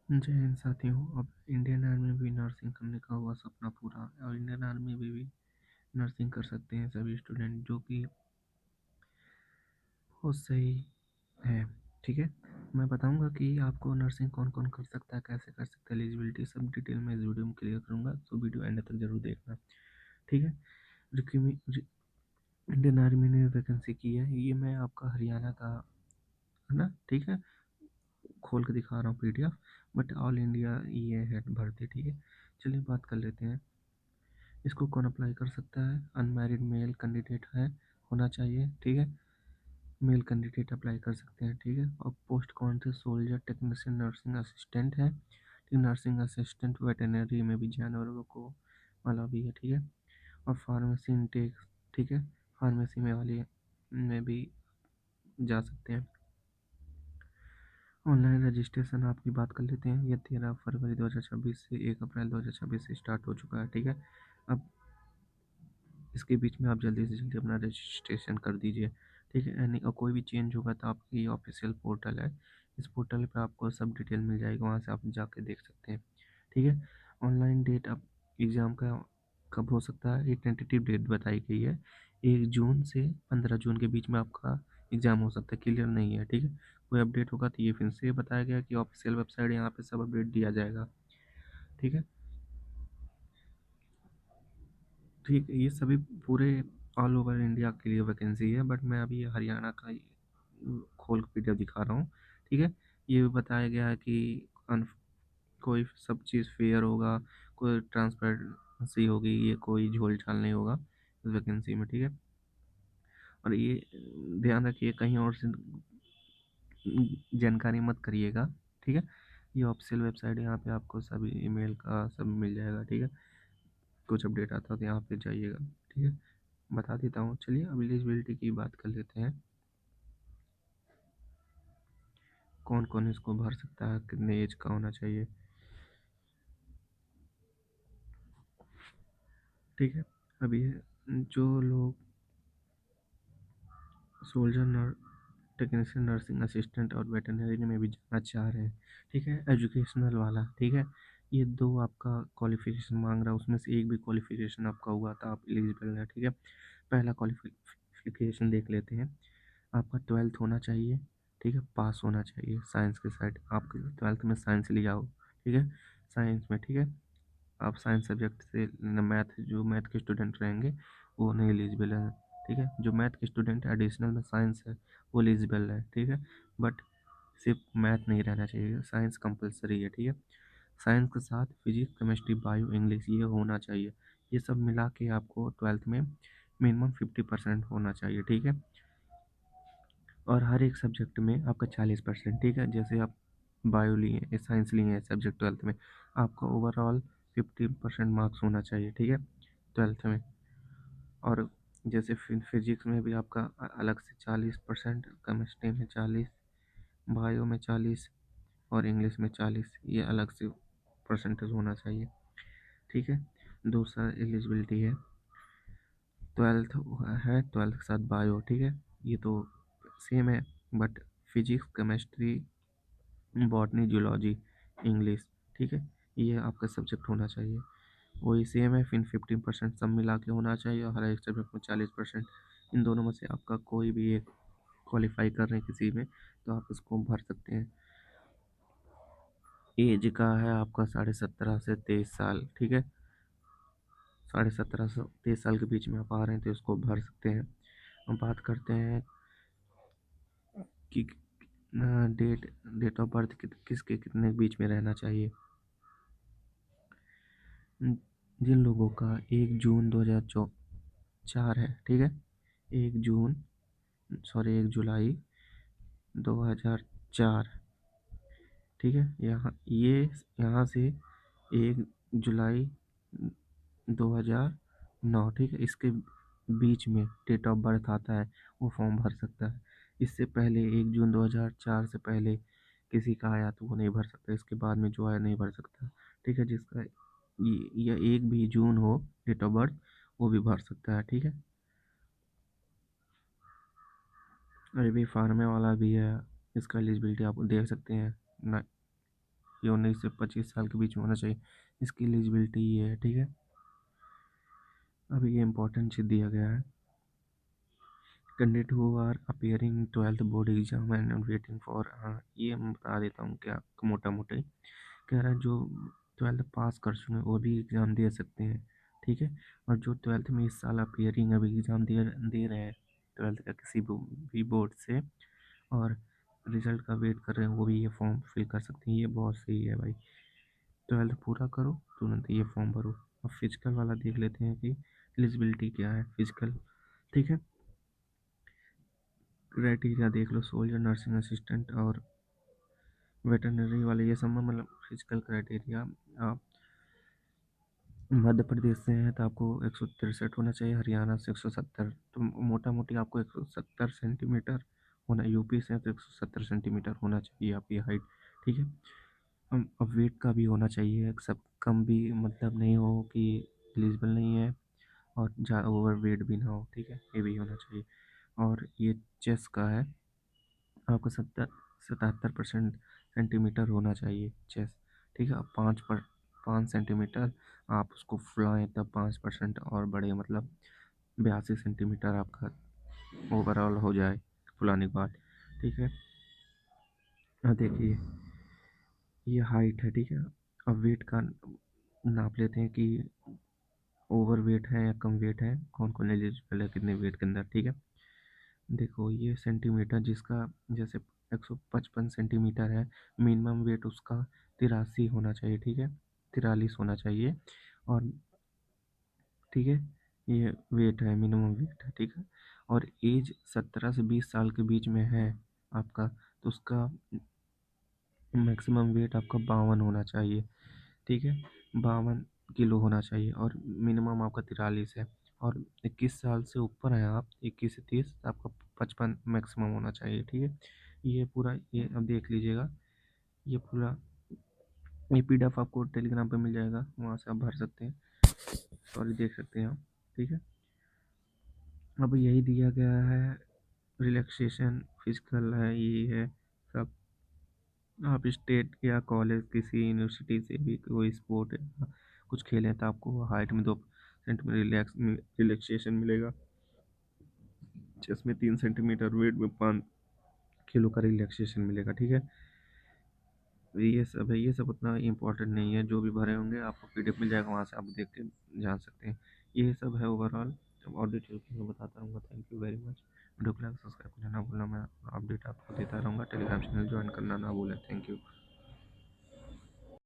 जय हिंद साथियों। अब इंडियन आर्मी में भी नर्सिंग करने का हुआ सपना पूरा, और इंडियन आर्मी में भी नर्सिंग कर सकते हैं सभी स्टूडेंट, जो कि बहुत सही है। ठीक है, मैं बताऊंगा कि आपको नर्सिंग कौन कौन कर सकता है, कैसे कर सकता है, एलिजिबिलिटी सब डिटेल में इस वीडियो में क्लियर करूंगा, तो वीडियो एंड तक जरूर देखना। ठीक है। इंडियन आर्मी ने वैकेंसी की है, ये मैं आपका हरियाणा का है ना। ठीक है, खोल के दिखा रहा हूँ पीडीएफ, बट ऑल इंडिया ये है भर्ती। ठीक है, चलिए बात कर लेते हैं। इसको कौन अप्लाई कर सकता है? अनमैरिड मेल कैंडिडेट है, होना चाहिए। ठीक है, मेल कैंडिडेट अप्लाई कर सकते हैं। ठीक है, और पोस्ट कौन से? सोल्जर, टेक्नीशियन, नर्सिंग असिस्टेंट है। ठीक, नर्सिंग असिस्टेंट वेटनरी में भी जानवरों को वाला भी है। ठीक है, और फार्मेसी इनटेक। ठीक है, फार्मेसी में वाली में भी जा सकते हैं। ऑनलाइन रजिस्ट्रेशन आपकी बात कर लेते हैं। ये 13 फरवरी 2026 से 1 अप्रैल 2026 से स्टार्ट हो चुका है। ठीक है, अब इसके बीच में आप जल्दी से जल्दी अपना रजिस्ट्रेशन कर दीजिए। ठीक है, यानी और कोई भी चेंज होगा तो आपकी ऑफिशियल पोर्टल है, इस पोर्टल पे आपको सब डिटेल मिल जाएगी, वहाँ से आप जाके देख सकते हैं। ठीक है, ऑनलाइन डेट अब एग्ज़ाम का कब हो सकता है? ये टेंटेटिव डेट बताई गई है, 1 जून से 15 जून के बीच में आपका एग्ज़ाम हो सकता है, क्लियर नहीं है। ठीक है, कोई अपडेट होगा तो ये फिर से बताया गया कि ऑफिशियल वेबसाइट, यहाँ पे सब अपडेट दिया जाएगा। ठीक है, ठीक है, ये सभी पूरे ऑल ओवर इंडिया के लिए वैकेंसी है, बट मैं अभी हरियाणा का ही खोल के पीडीएफ दिखा रहा हूँ। ठीक है, ये भी बताया गया है कि कोई सब चीज़ फेयर होगा, कोई ट्रांसपेरेंसी होगी, ये कोई झोल झाल नहीं होगा इस वैकेंसी में। ठीक है, और ये ध्यान रखिए कहीं और से जानकारी मत करिएगा। ठीक है, ये ऑफिशियल वेबसाइट है, यहाँ पे आपको सभी ईमेल का सब मिल जाएगा। ठीक है, कुछ अपडेट आता है तो यहाँ पे जाइएगा। ठीक है, बता देता हूँ। चलिए अब एलिजिबिलिटी की बात कर लेते हैं, कौन कौन इसको भर सकता है, कितने एज का होना चाहिए। ठीक है, अभी जो लोग सोल्जर, टेक्नीशियन, नर्सिंग असिस्टेंट और वेटरनरी में भी जाना चाह रहे हैं। ठीक है, एजुकेशनल वाला। ठीक है, ये दो आपका क्वालिफिकेशन मांग रहा है, उसमें से एक भी क्वालिफिकेशन आपका हुआ तो आप एलिजिबल हैं। ठीक है, पहला क्वालिफिकेशन देख लेते हैं। आपका 12th होना चाहिए। ठीक है, पास होना चाहिए साइंस के साइड, आपके 12th में साइंस लिया हो। ठीक है, साइंस में। ठीक है, आप साइंस सब्जेक्ट से मैथ, जो मैथ के स्टूडेंट रहेंगे वो नहीं एलिजिबल है। ठीक है, जो मैथ के स्टूडेंट एडिशनल में साइंस है वो एलिजिबल है। ठीक है, बट सिर्फ मैथ नहीं रहना चाहिए, साइंस कंपलसरी है। ठीक है, साइंस के साथ फिजिक्स, केमिस्ट्री, बायो, इंग्लिश ये होना चाहिए। ये सब मिला के आपको 12th में मिनिमम 50% होना चाहिए। ठीक है, और हर एक सब्जेक्ट में आपका 40%। ठीक है, जैसे आप बायो लिए या साइंस लिए हैं सब्जेक्ट 12th में, आपका ओवरऑल 50% मार्क्स होना चाहिए। ठीक है, 12th में। और जैसे फिजिक्स में भी आपका अलग से 40%, केमिस्ट्री में 40, बायो में 40 और इंग्लिश में 40, ये अलग से परसेंटेज होना चाहिए। ठीक है, दूसरा एलिजिबिलिटी है 12th है, 12th के साथ बायो। ठीक है, ये तो सेम है, but physics, chemistry, botany, zoology, English. ठीक है, ये आपका सब्जेक्ट होना चाहिए, वही सेम है। फिर 15% सब मिला के होना चाहिए, और हर एक सब्जेक्ट में 40%। इन दोनों में से आपका कोई भी एक क्वालिफाई कर रहे हैं किसी में तो आप इसको भर सकते हैं। एज का है आपका 17.5 से 23 साल। ठीक है, 17.5 से 23 साल के बीच में आप आ रहे हैं तो इसको भर सकते हैं। हम बात करते हैं कि डेट ऑफ बर्थ किसके कितने के बीच में रहना चाहिए। जिन लोगों का 1 जून 2004 है। ठीक है, 1 जून, सॉरी 1 जुलाई 2004। ठीक है, यहाँ से 1 जुलाई 2009। ठीक है, इसके बीच में डेट ऑफ बर्थ आता है, वो फॉर्म भर सकता है। इससे पहले 1 जून 2004 से पहले किसी का आया तो वो नहीं भर सकता, इसके बाद में जो आया नहीं भर सकता। ठीक है, जिसका या 1 भी जून हो डेट ऑफ बर्थ, वो भी भर सकता है। ठीक है, और ये भी फार्मे वाला भी है, इसका एलिजिबिलिटी आप देख सकते हैं। ये 19 से 25 साल के बीच में होना चाहिए। इसकी एलिजिबिलिटी ये है, ठीक है। अभी ये इंपॉर्टेंट चीज़ दिया गया है, candidate who are appearing 12th board exam and waiting for, ये मैं बता देता हूँ क्या मोटा मोटा ही कह रहा है। जो 12th पास कर चुके हैं वो भी एग्ज़ाम दे सकते हैं, ठीक है। और जो 12th में इस साल अपियरिंग अभी एग्ज़ाम दे रहे हैं 12th का किसी भी बोर्ड से, और रिजल्ट का वेट कर रहे हैं, वो भी ये फॉर्म फिल कर सकते हैं। ये बहुत सही है भाई। 12th पूरा करो, तुरंत ये फॉर्म भरो। अब फिजिकल वाला देख लेते हैं कि एलिजिबिलिटी क्या है फिजिकल, ठीक है। क्राइटेरिया देख लो, सोल्जर, नर्सिंग असिस्टेंट और वेटरनरी वाले, ये सब में मतलब फिजिकल क्राइटेरिया। आप मध्य प्रदेश से हैं तो आपको 163 होना चाहिए, हरियाणा से 170, तो मोटा मोटी आपको 170 सेंटीमीटर होना, यूपी से हैं तो 170 सेंटीमीटर होना चाहिए आपकी हाइट, ठीक है। अब वेट का भी होना चाहिए, सब कम भी मतलब नहीं हो कि एलिजिबल नहीं है, और ज़्यादा ओवर वेट भी ना हो, ठीक है, ये भी होना चाहिए। और ये चेस्ट का है, आपको 77% सेंटीमीटर होना चाहिए चेस्ट, ठीक है। अब 5 सेंटीमीटर आप उसको फुलाएं तब 5% और बढ़े, मतलब 82 सेंटीमीटर आपका ओवरऑल हो जाए फुलाने के बाद, ठीक है। देखिए ये हाइट है, ठीक है। अब वेट का नाप लेते हैं कि ओवर वेट है या कम वेट है, कौन कौन एलिजिबल है कितने वेट के अंदर, ठीक है। देखो ये सेंटीमीटर, जिसका जैसे 155 सेंटीमीटर है, मिनिमम वेट उसका 83 होना चाहिए, ठीक है, 43 होना चाहिए। और ठीक है, ये वेट है, मिनिमम वेट है, ठीक है। और एज 17 से 20 साल के बीच में है आपका, तो उसका मैक्सिमम वेट आपका 52 होना चाहिए, ठीक है, 52 किलो होना चाहिए, और मिनिमम आपका 43 है। और 21 साल से ऊपर है आप, 21 से 30, तो आपका 55 मैक्सिमम होना चाहिए, ठीक है। ये पूरा ये अब देख लीजिएगा, ये पूरा ये PDF आपको टेलीग्राम पे मिल जाएगा, वहाँ से आप भर सकते हैं, सॉरी देख सकते हैं आप, ठीक है। अब यही दिया गया है, रिलैक्सेशन फिजिकल है, ये है सब। आप स्टेट या कॉलेज किसी यूनिवर्सिटी से भी कोई स्पोर्ट या कुछ खेलें तो आपको हाइट में 2 सेंटीमीटर रिलैक्सेशन मिलेगा, चेस्ट में 3 सेंटीमीटर, वेट में 5 किलो का रिलैक्सेशन मिलेगा, ठीक है। ये सब है, ये सब उतना इम्पोर्टेंट नहीं है, जो भी भरे होंगे आपको PDF मिल जाएगा, वहाँ से आप देख के जान सकते हैं। ये सब है ओवरऑल, जब और डिटेल की मैं बताता रहूँगा। Thank you very much. Video को लाइक सब्सक्राइब करना ना भूलना, मैं अपडेट आपको देता रहूँगा। टेलीग्राम चैनल ज्वाइन करना ना भूलें। Thank you.